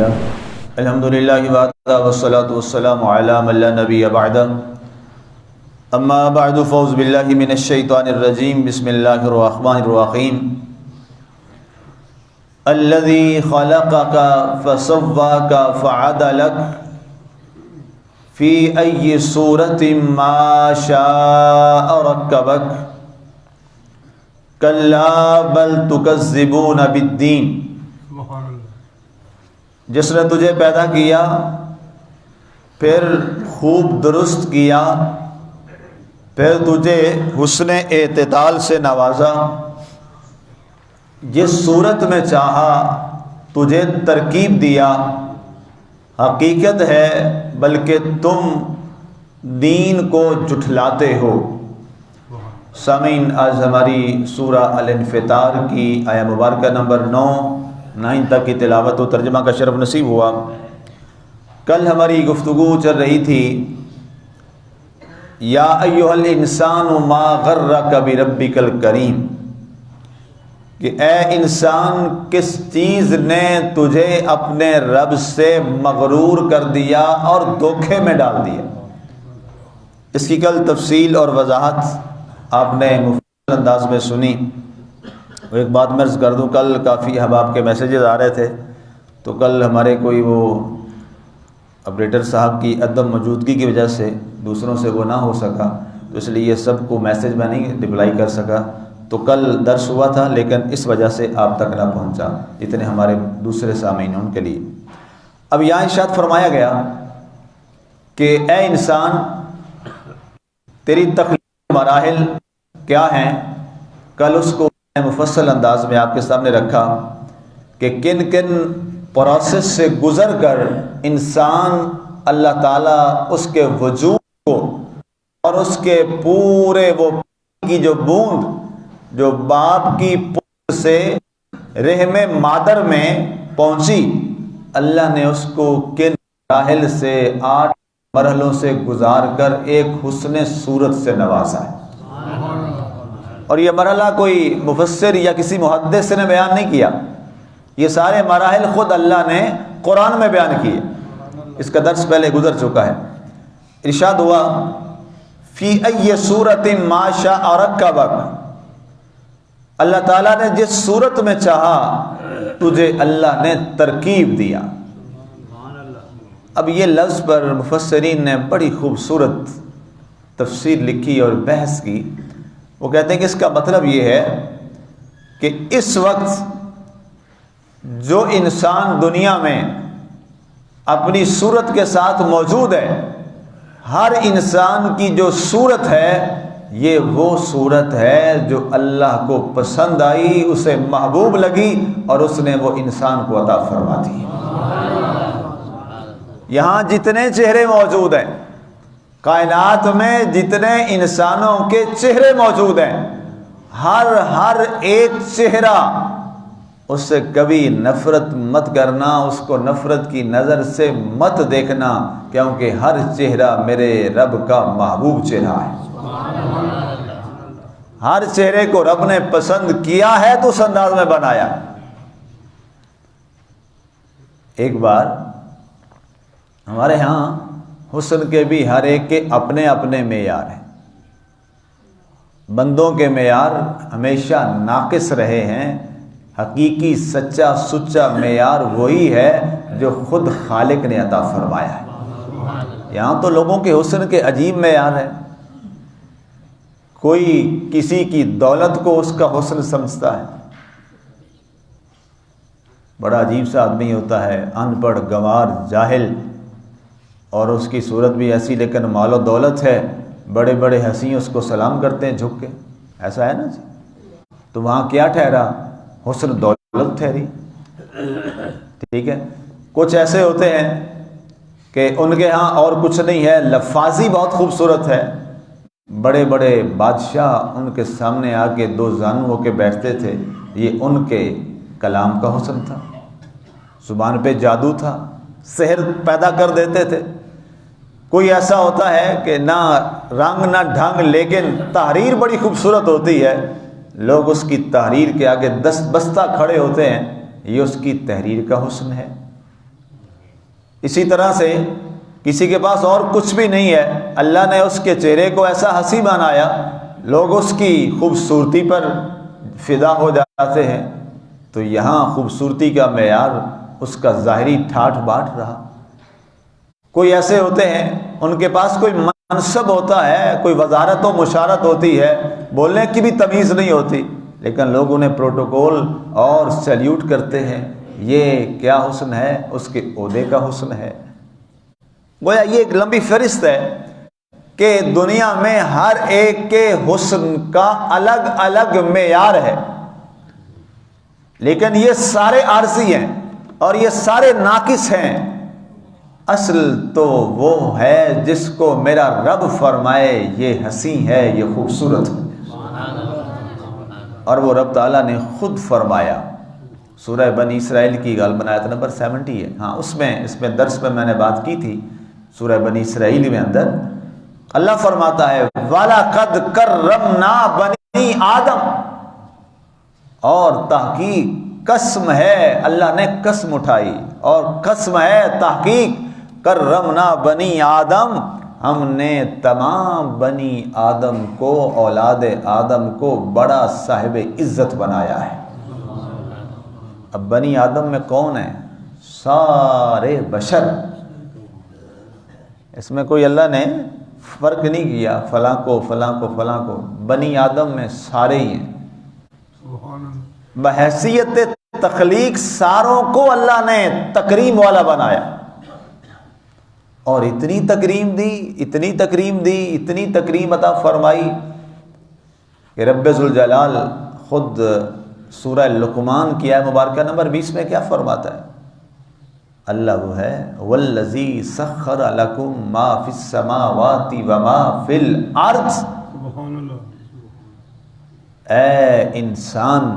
الحمدللہ والصلاة والسلام علی من لا نبی بعد اما بعد فاعوذ باللہ من الشیطان الرجیم بسم اللہ الرحمن الرحیم الذی خلقک فسواک فعدلک فی ای صورت ما شاء رکبک کلا بل تکذبون بالدین، جس نے تجھے پیدا کیا پھر خوب درست کیا، پھر تجھے حسن اعتدال سے نوازا، جس صورت میں چاہا تجھے ترکیب دیا۔ حقیقت ہے بلکہ تم دین کو جھٹلاتے ہو۔ سامعین، آج ہماری سورہ الانفطار کی آیہ مبارکہ نمبر 9 تک کی تلاوت و ترجمہ کا شرف نصیب ہوا۔ کل ہماری گفتگو چل رہی تھی یا ایھا الانسان ما غرک بربک الکریم، کہ اے انسان کس چیز نے تجھے اپنے رب سے مغرور کر دیا اور دھوکے میں ڈال دیا۔ اس کی کل تفصیل اور وضاحت آپ نے مفصل انداز میں سنی۔ ایک بات میں عرض کر دوں، کل کافی احباب کے میسیجز آ رہے تھے، تو کل ہمارے کوئی وہ آپریٹر صاحب کی عدم موجودگی کی وجہ سے دوسروں سے وہ نہ ہو سکا، تو اس لیے یہ سب کو میسیج میں نہیں رپلائی کر سکا۔ تو کل درس ہوا تھا لیکن اس وجہ سے آپ تک نہ پہنچا، جتنے ہمارے دوسرے سامعین ہیں ان کے لیے۔ اب یہاں ارشاد فرمایا گیا کہ اے انسان، تیری تخلیقی مراحل کیا ہیں؟ کل اس کو مفصل انداز میں آپ کے سامنے رکھا کہ کن کن پروسیس سے گزر کر انسان اللہ تعالیٰ اس کے وجود کو اور اس کے پورے وہ کی جو بوند جو باپ کی پشت سے رحم مادر میں پہنچی، اللہ نے اس کو کن مراحل سے 8 مرحلوں سے گزار کر ایک حسن صورت سے نوازا ہے۔ اور یہ مرحلہ کوئی مفسر یا کسی محدث نے بیان نہیں کیا، یہ سارے مراحل خود اللہ نے قرآن میں بیان کیے۔ اس کا درس پہلے گزر چکا ہے۔ ارشاد ہوا فی ای صورت ما شاء رکبک، اللہ تعالیٰ نے جس صورت میں چاہا تجھے اللہ نے ترکیب دیا۔ اب یہ لفظ پر مفسرین نے بڑی خوبصورت تفسیر لکھی اور بحث کی۔ وہ کہتے ہیں کہ اس کا مطلب یہ ہے کہ اس وقت جو انسان دنیا میں اپنی صورت کے ساتھ موجود ہے، ہر انسان کی جو صورت ہے یہ وہ صورت ہے جو اللہ کو پسند آئی، اسے محبوب لگی اور اس نے وہ انسان کو عطا فرما دی۔ یہاں جتنے چہرے موجود ہیں، کائنات میں جتنے انسانوں کے چہرے موجود ہیں، ہر ایک چہرہ اس سے کبھی نفرت مت کرنا، اس کو نفرت کی نظر سے مت دیکھنا، کیونکہ ہر چہرہ میرے رب کا محبوب چہرہ ہے۔ ہر چہرے کو رب نے پسند کیا ہے تو اس انداز میں بنایا۔ ایک بار ہمارے ہاں حسن کے بھی ہر ایک کے اپنے اپنے معیار ہیں۔ بندوں کے معیار ہمیشہ ناقص رہے ہیں، حقیقی سچا سچا معیار وہی ہے جو خود خالق نے عطا فرمایا ہے۔ یہاں تو لوگوں کے حسن کے عجیب معیار ہیں۔ کوئی کسی کی دولت کو اس کا حسن سمجھتا ہے، بڑا عجیب سا آدمی ہوتا ہے، ان پڑھ گنوار جاہل، اور اس کی صورت بھی ایسی لیکن مال و دولت ہے، بڑے بڑے ہنسی اس کو سلام کرتے ہیں جھک کے، ایسا ہے نا جی۔ تو وہاں کیا ٹھہرا؟ حسن دولت ٹھہری۔ ٹھیک ہے، کچھ ایسے ہوتے ہیں کہ ان کے ہاں اور کچھ نہیں ہے، لفاظی بہت خوبصورت ہے، بڑے بڑے بادشاہ ان کے سامنے آ کے 2 زانو ہو کے بیٹھتے تھے، یہ ان کے کلام کا حسن تھا، زبان پہ جادو تھا، سحر پیدا کر دیتے تھے۔ کوئی ایسا ہوتا ہے کہ نہ رنگ نہ ڈھنگ لیکن تحریر بڑی خوبصورت ہوتی ہے، لوگ اس کی تحریر کے آگے دست بستہ کھڑے ہوتے ہیں، یہ اس کی تحریر کا حسن ہے۔ اسی طرح سے کسی کے پاس اور کچھ بھی نہیں ہے، اللہ نے اس کے چہرے کو ایسا حسین بنایا، لوگ اس کی خوبصورتی پر فدا ہو جاتے ہیں، تو یہاں خوبصورتی کا معیار اس کا ظاہری ٹھاٹھ باٹھ رہا۔ کوئی ایسے ہوتے ہیں ان کے پاس کوئی منصب ہوتا ہے، کوئی وزارت و مشارت ہوتی ہے، بولنے کی بھی تمیز نہیں ہوتی، لیکن لوگ انہیں پروٹوکول اور سیلیوٹ کرتے ہیں۔ یہ کیا حسن ہے؟ اس کے عہدے کا حسن ہے۔ گویا یہ ایک لمبی فہرست ہے کہ دنیا میں ہر ایک کے حسن کا الگ الگ معیار ہے، لیکن یہ سارے عارضی ہیں اور یہ سارے ناقص ہیں۔ اصل تو وہ ہے جس کو میرا رب فرمائے یہ حسین ہے، یہ خوبصورت ہے، اور وہ رب تعالیٰ نے خود فرمایا۔ سورہ بنی اسرائیل کی غالباً آیت نمبر 70 ہے، ہاں اس میں درس میں نے بات کی تھی۔ سورہ بنی اسرائیل میں اندر اللہ فرماتا ہے وَلَقَدْ كَرَّمْنَا بَنِي آدم، اور تحقیق قسم ہے، اللہ نے قسم اٹھائی اور قسم ہے تحقیق، کرمنا بنی آدم، ہم نے تمام بنی آدم کو، اولاد آدم کو بڑا صاحب عزت بنایا ہے۔ اب بنی آدم میں کون ہے؟ سارے بشر، اس میں کوئی اللہ نے فرق نہیں کیا فلاں کو فلاں کو فلاں کو، بنی آدم میں سارے ہی ہیں۔ بحیثیت تخلیق ساروں کو اللہ نے تکریم والا بنایا، اور اتنی تکریم دی، اتنی تکریم دی، اتنی تکریم عطا فرمائی کہ رب ذوالجلال خود سورہ لقمان کی آیت مبارکہ نمبر 20 میں کیا فرماتا ہے؟ اللہ وہ ہے والذی سخر لکم ما فی السماوات وما فی الارض، اے انسان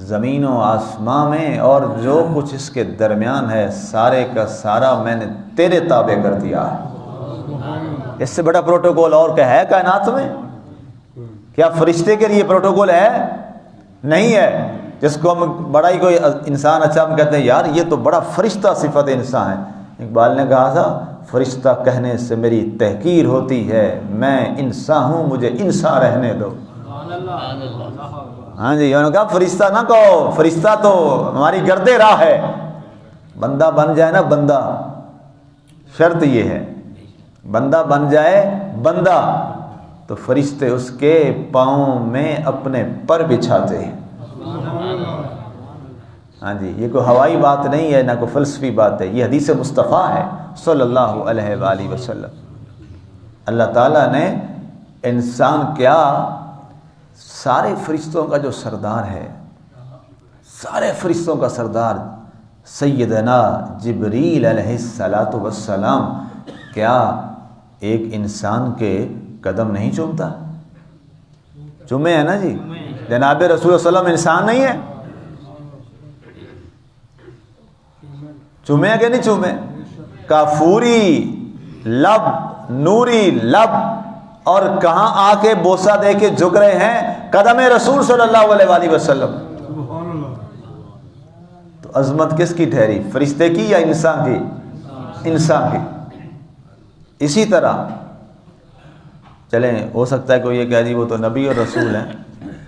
زمین و آسمان میں اور جو کچھ اس کے درمیان ہے سارے کا سارا میں نے تیرے تابع کر دیا ہے۔ اس سے بڑا پروٹوکول اور کیا ہے کائنات میں؟ کیا فرشتے کے لیے پروٹوکول ہے؟ نہیں ہے۔ جس کو ہم بڑا ہی کوئی انسان اچھا ہم کہتے ہیں یار یہ تو بڑا فرشتہ صفت انسان ہے، اقبال نے کہا تھا فرشتہ کہنے سے میری تحقیر ہوتی ہے، میں انسان ہوں مجھے انسان رہنے دو۔ ہاں جی، انہوں نے کہا فرشتہ نہ کہو، فرشتہ تو ہماری گرد راہ ہے، بندہ بن جائے نا بندہ، شرط یہ ہے بندہ بن جائے بندہ تو فرشتے اس کے پاؤں میں اپنے پر بچھاتے ہیں۔ ہاں جی، یہ کوئی ہوائی بات نہیں ہے، نہ کوئی فلسفی بات ہے، یہ حدیث مصطفیٰ ہے صلی اللہ علیہ وآلہ وسلم۔ اللہ تعالیٰ نے انسان کیا سارے فرشتوں کا جو سردار ہے، سارے فرشتوں کا سردار سیدنا جبریل علیہ السلام، کیا ایک انسان کے قدم نہیں چومتا؟ چومے ہیں نا جی، جناب رسول صلی اللہ علیہ وسلم انسان نہیں ہے؟ چومے کہ نہیں چومے؟ کافوری لب، نوری لب، اور کہاں آ کے بوسہ دے کے جھک رہے ہیں؟ قدم رسول صلی اللہ علیہ وآلہ وسلم۔ تو عظمت کس کی ٹھہری؟ فرشتے کی یا انسان کی؟ انسان کی۔ اسی طرح چلیں، ہو سکتا ہے کوئی یہ کہہ جی وہ تو نبی اور رسول ہیں،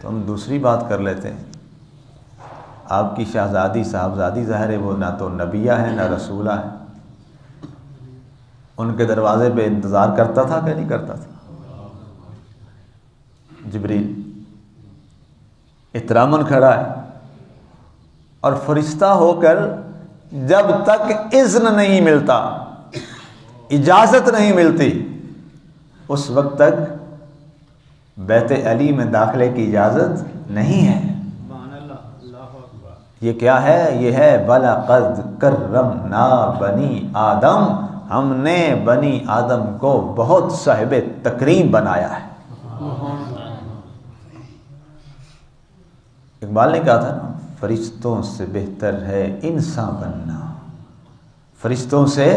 تو ہم دوسری بات کر لیتے ہیں۔ آپ کی شہزادی صاحبزادی ظاہر ہے وہ نہ تو نبیہ ہے نہ رسولہ ہے، ان کے دروازے پہ انتظار کرتا تھا کہ نہیں کرتا تھا؟ جبریل احتراماً کھڑا ہے، اور فرشتہ ہو کر جب تک اذن نہیں ملتا، اجازت نہیں ملتی، اس وقت تک بیت علی میں داخلے کی اجازت نہیں ہے۔ یہ کیا ہے؟ یہ ہے وَلَقَدْ كَرَّمْنَا بَنِي آدم، ہم نے بنی آدم کو بہت صاحب تکریم بنایا ہے۔ اقبال نے کہا تھا نا فرشتوں سے بہتر ہے انسان بننا، فرشتوں سے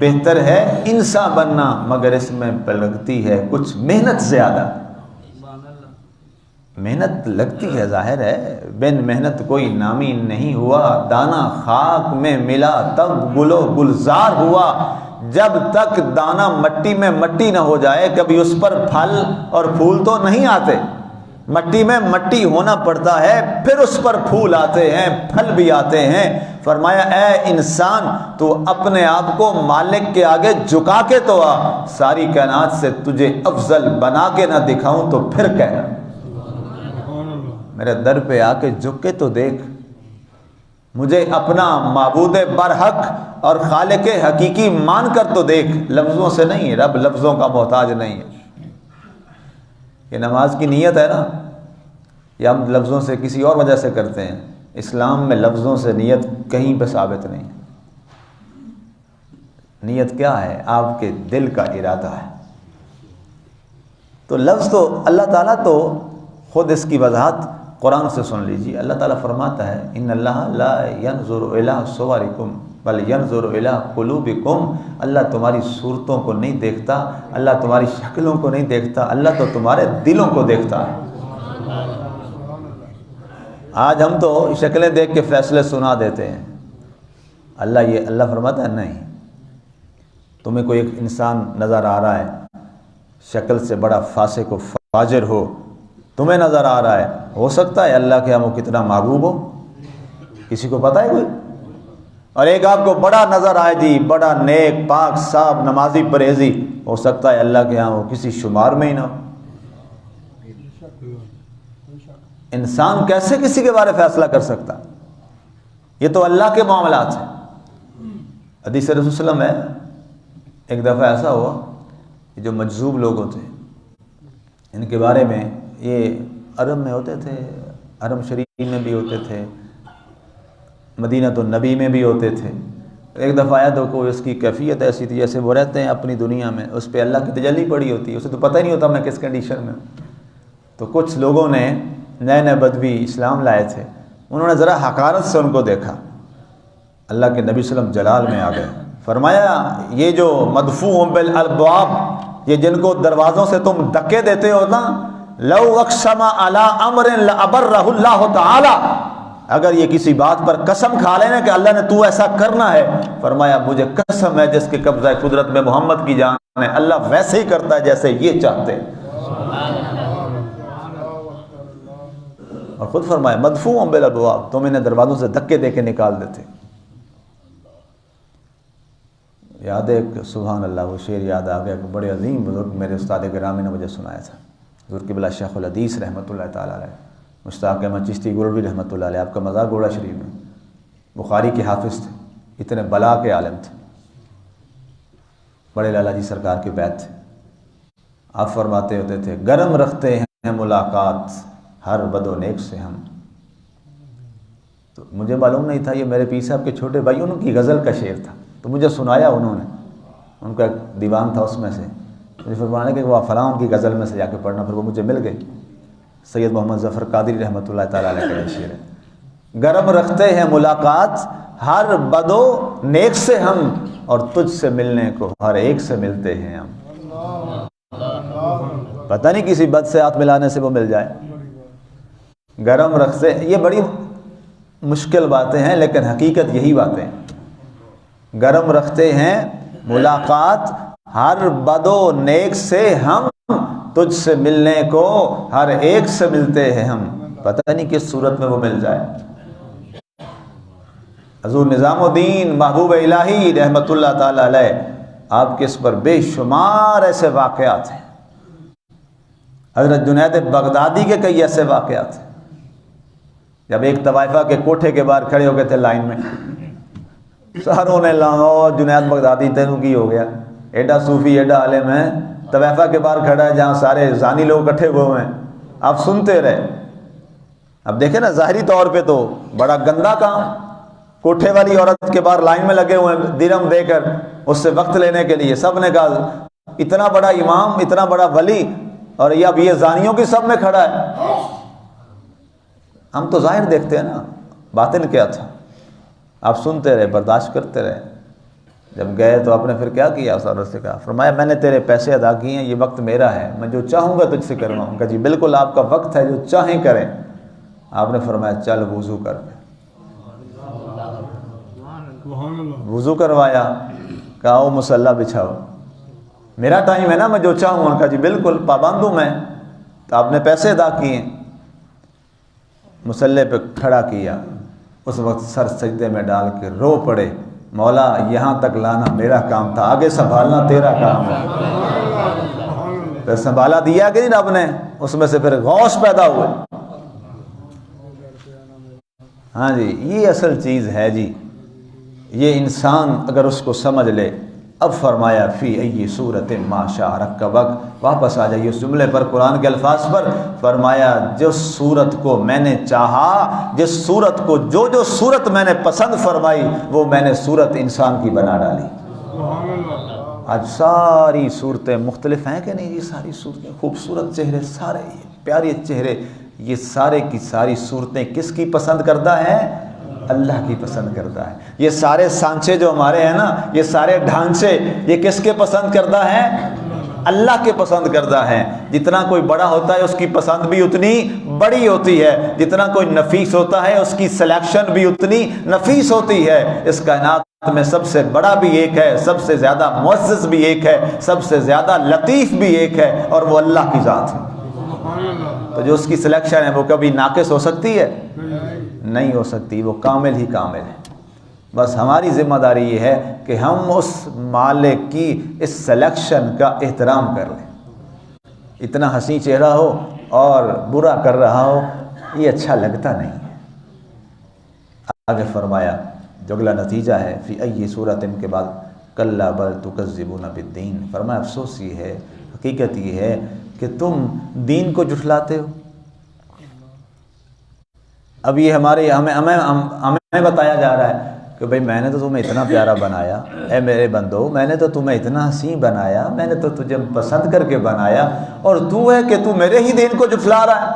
بہتر ہے انسان بننا، مگر اس میں لگتی ہے کچھ محنت زیادہ۔ محنت لگتی ہے، ظاہر ہے، بن محنت کوئی نامی نہیں ہوا، دانا خاک میں ملا تب گل و گلزار ہوا، جب تک دانا مٹی میں مٹی نہ ہو جائے کبھی اس پر پھل اور پھول تو نہیں آتے، مٹی میں مٹی ہونا پڑتا ہے پھر اس پر پھول آتے ہیں، پھل بھی آتے ہیں۔ فرمایا اے انسان تو اپنے آپ کو مالک کے آگے جھکا کے تو آ، ساری کائنات سے تجھے افضل بنا کے نہ دکھاؤں تو پھر کہنا، میرے در پہ آ کے جھک کے تو دیکھ، مجھے اپنا معبود برحق اور خالق حقیقی مان کر تو دیکھ، لفظوں سے نہیں، رب لفظوں کا محتاج نہیں ہے۔ یہ نماز کی نیت ہے نا، یا ہم لفظوں سے کسی اور وجہ سے کرتے ہیں؟ اسلام میں لفظوں سے نیت کہیں پہ ثابت نہیں ہے۔ نیت کیا ہے؟ آپ کے دل کا ارادہ ہے۔ تو لفظ تو اللہ تعالیٰ تو خود اس کی وضاحت قرآن سے سن لیجیے۔ اللہ تعالیٰ فرماتا ہے ان اللہ لا ينظر الی صورکم بل ينظر الی قلوبکم، اللہ تمہاری صورتوں کو نہیں دیکھتا، اللہ تمہاری شکلوں کو نہیں دیکھتا، اللہ تو تمہارے دلوں کو دیکھتا ہے۔ آج ہم تو شکلیں دیکھ کے فیصلے سنا دیتے ہیں، اللہ فرماتا ہے نہیں، تمہیں کوئی ایک انسان نظر آ رہا ہے، شکل سے بڑا فاسق و فاجر ہو، تمہیں نظر آ رہا ہے، ہو سکتا ہے اللہ کے ہاں وہ کتنا محبوب ہو، کسی کو پتہ ہے کوئی؟ اور ایک آپ کو بڑا نظر آئے جی، بڑا نیک پاک صاحب نمازی پرہیزی، ہو سکتا ہے اللہ کے ہاں وہ کسی شمار میں ہی نہ ہو۔ انسان کیسے کسی کے بارے فیصلہ کر سکتا؟ یہ تو اللہ کے معاملات ہیں۔ حدیث رسول صلی اللہ علیہ وسلم ہے، ایک دفعہ ایسا ہوا کہ جو مجذوب لوگ ہوتے ہیں ان کے بارے میں، یہ عرب میں ہوتے تھے، حرم شریف میں بھی ہوتے تھے، مدینہ النبی میں بھی ہوتے تھے۔ ایک دفعہ آیا تو کوئی اس کی کیفیت ایسی تھی جیسے وہ رہتے ہیں اپنی دنیا میں، اس پہ اللہ کی تجلی پڑی ہوتی ہے، اسے تو پتہ ہی نہیں ہوتا میں کس کنڈیشن میں ہوں۔ تو کچھ لوگوں نے نئے نئے بدوی اسلام لائے تھے، انہوں نے ذرا حقارت سے ان کو دیکھا، اللہ کے نبی صلی اللہ علیہ وسلم جلال میں آ گئے، فرمایا یہ جو مدفوع بالابواب، یہ جن کو دروازوں سے تم دھکے دیتے ہو نا، لو اقسم علی امر لابرہ اللہ تعالی، اگر یہ کسی بات پر قسم کھا لینا کہ اللہ نے تو ایسا کرنا ہے، فرمایا مجھے قسم ہے جس کے قبضہ قدرت میں محمد کی جان ہے، اللہ ویسے ہی کرتا ہے جیسے یہ چاہتے ہیں۔ اور خود فرمایا مدفوع بالابواب، تم انہیں دروازوں سے دھکے دے کے نکال دیتے۔ یاد ہے ایک، سبحان اللہ، وہ شعر یاد آ گیا کہ بڑے عظیم بزرگ میرے استاد گرامی نے مجھے سنایا تھا، حضور قبلہ شیخ الحدیث رحمۃ اللہ تعالیٰ علیہ، مشتاق احمد چشتی گولوی رحمۃ اللہ علیہ، آپ کا مزار گوڑا شریف میں، بخاری کے حافظ تھے، اتنے بلا کے عالم تھے، بڑے لالا جی سرکار کے بیت تھے۔ آپ فرماتے ہوتے تھے گرم رکھتے ہیں ملاقات ہر بد و نیک سے ہم۔ تو مجھے معلوم نہیں تھا یہ میرے پیر صاحب کے چھوٹے بھائی ان کی غزل کا شعر تھا، تو مجھے سنایا انہوں نے، ان کا ایک دیوان تھا اس میں سے، مجھے فرمانے کہ وہ فلاں ان کی غزل میں سے جا کے پڑھنا، پھر وہ مجھے مل گئی، سید محمد ظفر قادری رحمۃ اللہ تعالیٰ علیہ کا یہ شعر ہے، گرم رکھتے ہیں ملاقات ہر بد و نیک سے ہم، اور تجھ سے ملنے کو ہر ایک سے ملتے ہیں ہم۔ پتہ نہیں کسی بد سے ہاتھ ملانے سے وہ مل جائے۔ گرم رکھتے، یہ بڑی مشکل باتیں ہیں لیکن حقیقت یہی باتیں ہیں۔ گرم رکھتے ہیں ملاقات ہر بد و نیک سے ہم، تجھ سے ملنے کو ہر ایک سے ملتے ہیں ہم، پتہ نہیں کس صورت میں وہ مل جائے۔ حضور نظام الدین محبوب الہی رحمت اللہ تعالی علیہ، آپ کے اس پر بے شمار ایسے واقعات ہیں، حضرت جنید بغدادی کے کئی ایسے واقعات ہیں، جب ایک طوائفہ کے کوٹھے کے باہر کھڑے ہو گئے تھے لائن میں، ساروں نے لاؤ جنید بغدادی تینوں کی ہو گیا، ایڈا صوفی ایڈا عالم ہے، طوائفہ کے باہر کھڑا ہے جہاں سارے زانی لوگ اکٹھے ہوئے ہیں، آپ سنتے رہے۔ اب دیکھیں نا ظاہری طور پہ تو بڑا گندا کام، کوٹھے والی عورت کے باہر لائن میں لگے ہوئے ہیں درہم دے کر اس سے وقت لینے کے لیے، سب نے کہا اتنا بڑا امام، اتنا بڑا ولی، اور یہ اب یہ زانیوں کی سب میں کھڑا ہے۔ ہم تو ظاہر دیکھتے ہیں نا، باطن کیا تھا، آپ سنتے رہے، برداشت کرتے رہے۔ جب گئے تو آپ نے پھر کیا کیا؟ اس عورت سے کہا، فرمایا میں نے تیرے پیسے ادا کیے ہیں، یہ وقت میرا ہے، میں جو چاہوں گا تجھ سے کرواؤں گا۔ جی بالکل آپ کا وقت ہے، جو چاہیں کریں۔ آپ نے فرمایا چل وضو کر۔ وضو کروایا، کہا او مصلی بچھاؤ، میرا ٹائم ہے نا، میں جو چاہوں گا۔ کہا جی بالکل پابند ہوں میں، تو آپ نے پیسے ادا کیے۔ مصلی پہ کھڑا کیا، اس وقت سر سجدے میں ڈال کے رو پڑے، مولا یہاں تک لانا میرا کام تھا، آگے سنبھالنا تیرا کام ہے۔ پھر سنبھالا دیا کہ نہیں رب نے، اس میں سے پھر غوث پیدا ہوئے۔ ہاں جی، یہ اصل چیز ہے جی، یہ انسان اگر اس کو سمجھ لے۔ اب فرمایا فی ای صورت ما شاء رکبک، واپس آ جائیے اس جملے پر، قرآن کے الفاظ پر۔ فرمایا جس صورت کو میں نے چاہا، جس صورت کو جو صورت میں نے پسند فرمائی، وہ میں نے صورت انسان کی بنا ڈالی۔ آج ساری صورتیں مختلف ہیں کہ نہیں؟ یہ ساری صورتیں، خوبصورت چہرے، سارے پیارے چہرے، یہ سارے کی ساری صورتیں کس کی پسند کردہ ہیں؟ اللہ کی پسند کردہ ہے۔ یہ سارے سانچے جو ہمارے ہیں نا، یہ سارے ڈھانچے، یہ کس کے پسند کردہ ہیں؟ اللہ کے پسند کردہ ہیں۔ جتنا کوئی بڑا ہوتا ہے اس کی پسند بھی اتنی بڑی ہوتی ہے، جتنا کوئی نفیس ہوتا ہے اس کی سلیکشن بھی اتنی نفیس ہوتی ہے۔ اس کائنات میں سب سے بڑا بھی ایک ہے، سب سے زیادہ معزز بھی ایک ہے، سب سے زیادہ لطیف بھی ایک ہے، اور وہ اللہ کی ذات ہے۔ تو جو اس کی سلیکشن ہے وہ کبھی ناقص ہو سکتی ہے؟ نہیں ہو سکتی، وہ کامل ہی کامل ہے۔ بس ہماری ذمہ داری یہ ہے کہ ہم اس مالک کی اس سلیکشن کا احترام کر لیں۔ اتنا حسین چہرہ ہو اور برا کر رہا ہو، یہ اچھا لگتا نہیں ہے۔ آگے فرمایا جو اگلا نتیجہ ہے فی ای صورت، ان کے بعد کلا بل تکذبون بالدین، فرمایا افسوس یہ ہے، حقیقت یہ ہے کہ تم دین کو جھٹلاتے ہو۔ اب یہ ہمیں بتایا جا رہا ہے کہ بھئی میں نے تو تمہیں اتنا پیارا بنایا، اے میرے بندو، میں نے تو تمہیں اتنا حسین بنایا، میں نے تو تجھے پسند کر کے بنایا، اور تو ہے کہ تو میرے ہی دین کو جھٹلا رہا ہے،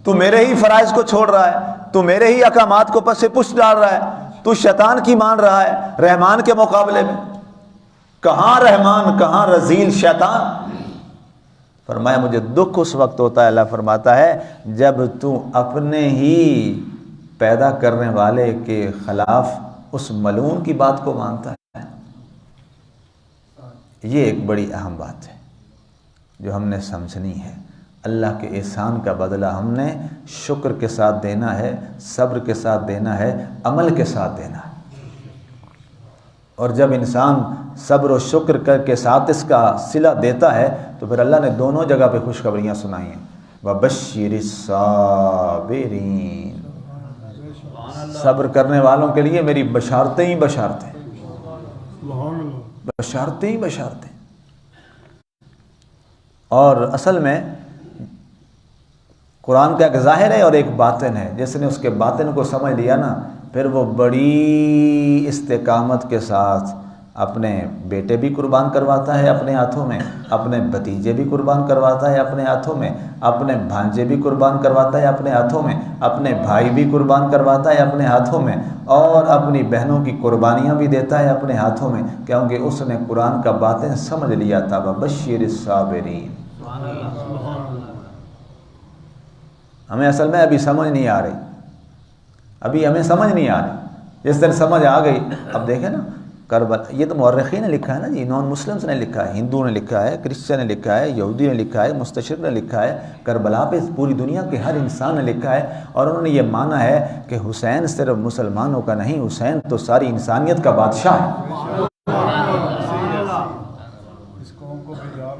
تو میرے ہی فرائض کو چھوڑ رہا ہے، تو میرے ہی احکامات کو پس سے پش ڈال رہا ہے، تو شیطان کی مان رہا ہے رحمان کے مقابلے میں۔ کہاں رحمان، کہاں رذیل شیطان؟ فرمایا مجھے دکھ اس وقت ہوتا ہے، اللہ فرماتا ہے، جب تو اپنے ہی پیدا کرنے والے کے خلاف اس ملعون کی بات کو مانتا ہے۔ یہ ایک بڑی اہم بات ہے جو ہم نے سمجھنی ہے۔ اللہ کے احسان کا بدلہ ہم نے شکر کے ساتھ دینا ہے، صبر کے ساتھ دینا ہے، عمل کے ساتھ دینا ہے۔ اور جب انسان صبر و شکر کر کے ساتھ اس کا صلہ دیتا ہے تو پھر اللہ نے دونوں جگہ پہ خوشخبریاں سنائی ہیں، وَبَشِّرِ الصَّابِرِينَ، صبر کرنے والوں کے لیے میری بشارتیں ہی بشارتیں، بشارتیں ہی بشارتیں۔ اور اصل میں قرآن کا ایک ظاہر ہے اور ایک باطن ہے، جس نے اس کے باطن کو سمجھ لیا نا، پھر وہ بڑی استقامت کے ساتھ اپنے بیٹے بھی قربان کرواتا ہے اپنے ہاتھوں میں، اپنے بھتیجے بھی قربان کرواتا ہے اپنے ہاتھوں میں، اپنے بھانجے بھی قربان کرواتا ہے اپنے ہاتھوں میں، اپنے بھائی بھی قربان کرواتا ہے اپنے ہاتھوں میں، اور اپنی بہنوں کی قربانیاں بھی دیتا ہے اپنے ہاتھوں میں، کیونکہ اس نے قرآن کا باطن سمجھ لیا تھا۔ وَبَشِّرِ الصَّابِرِينَ۔ ہمیں اصل میں ابھی سمجھ نہیں آ رہی، ابھی ہمیں سمجھ نہیں آ رہی، جس دن سمجھ آ گئی۔ اب دیکھیں نا کربلا، یہ تو مورخین نے لکھا ہے نا جی، نان مسلمس نے لکھا ہے، ہندو نے لکھا ہے، کرسچن نے لکھا ہے، یہودی نے لکھا ہے، مستشرق نے لکھا ہے، کربلا پہ پوری دنیا کے ہر انسان نے لکھا ہے، اور انہوں نے یہ مانا ہے کہ حسین صرف مسلمانوں کا نہیں، حسین تو ساری انسانیت کا بادشاہ ہے۔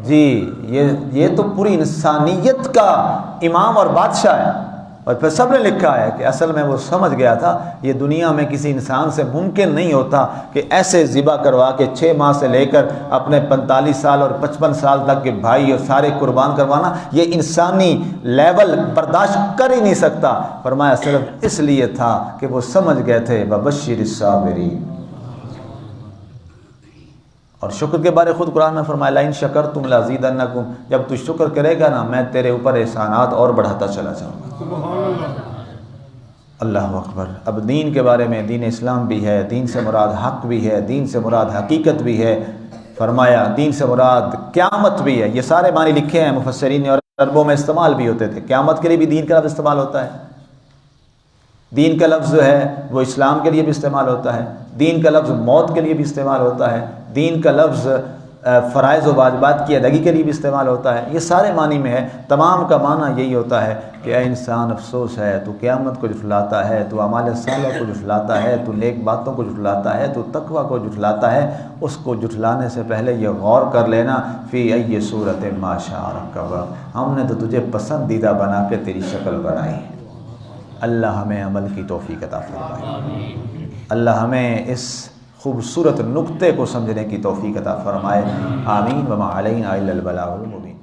جی یہ تو پوری انسانیت کا امام اور بادشاہ ہے۔ اور پھر سب نے لکھا ہے کہ اصل میں وہ سمجھ گیا تھا یہ دنیا میں کسی انسان سے ممکن نہیں ہوتا کہ ایسے ذبح کروا کے 6 ماہ سے لے کر اپنے 45 سال اور 55 سال تک کے بھائی اور سارے قربان کروانا، یہ انسانی لیول برداشت کر ہی نہیں سکتا۔ فرمایا صرف اس لیے تھا کہ وہ سمجھ گئے تھے وَبَشِّرِ الصَّابِرِينَ۔ اور شکر کے بارے خود قرآن میں فرمایا لَئِن شَكَرْتُمْ لَأَزِيدَنَّكُمْ، جب تو شکر کرے گا نا میں تیرے اوپر احسانات اور بڑھاتا چلا جاؤں گا۔ اللہ اکبر۔ اب دین کے بارے میں دین اسلام بھی ہے، دین سے مراد حق بھی ہے، دین سے مراد حقیقت بھی ہے، فرمایا دین سے مراد قیامت بھی ہے۔ یہ سارے معنی لکھے ہیں مفسرین نے اور عربوں میں استعمال بھی ہوتے تھے۔ قیامت کے لیے بھی دین کا لفظ استعمال ہوتا ہے، دین کا لفظ جو ہے وہ اسلام کے لیے بھی استعمال ہوتا ہے، دین کا لفظ موت کے لیے بھی استعمال ہوتا ہے، دین کا لفظ فرائض و واجبات کی ادائیگی کے لیے بھی استعمال ہوتا ہے۔ یہ سارے معنی میں ہے، تمام کا معنی یہی ہوتا ہے کہ اے انسان افسوس ہے، تو قیامت کو جھٹلاتا ہے، تو اعمال صالحہ کو جھٹلاتا ہے، تو نیک باتوں کو جھٹلاتا ہے، تو تقوی کو جھٹلاتا ہے۔ اس کو جھٹلانے سے پہلے یہ غور کر لینا فی ای صورت ما شاء رکب، ہم نے تو تجھے پسندیدہ بنا کے تیری شکل بنائی ہے۔ اللہ ہمیں عمل کی توفیق عطا فرمائے، اللہ ہمیں اس خوبصورت نقطے کو سمجھنے کی توفیق عطا فرمائے، آمین۔ وما علینا الا البلاغ المبین۔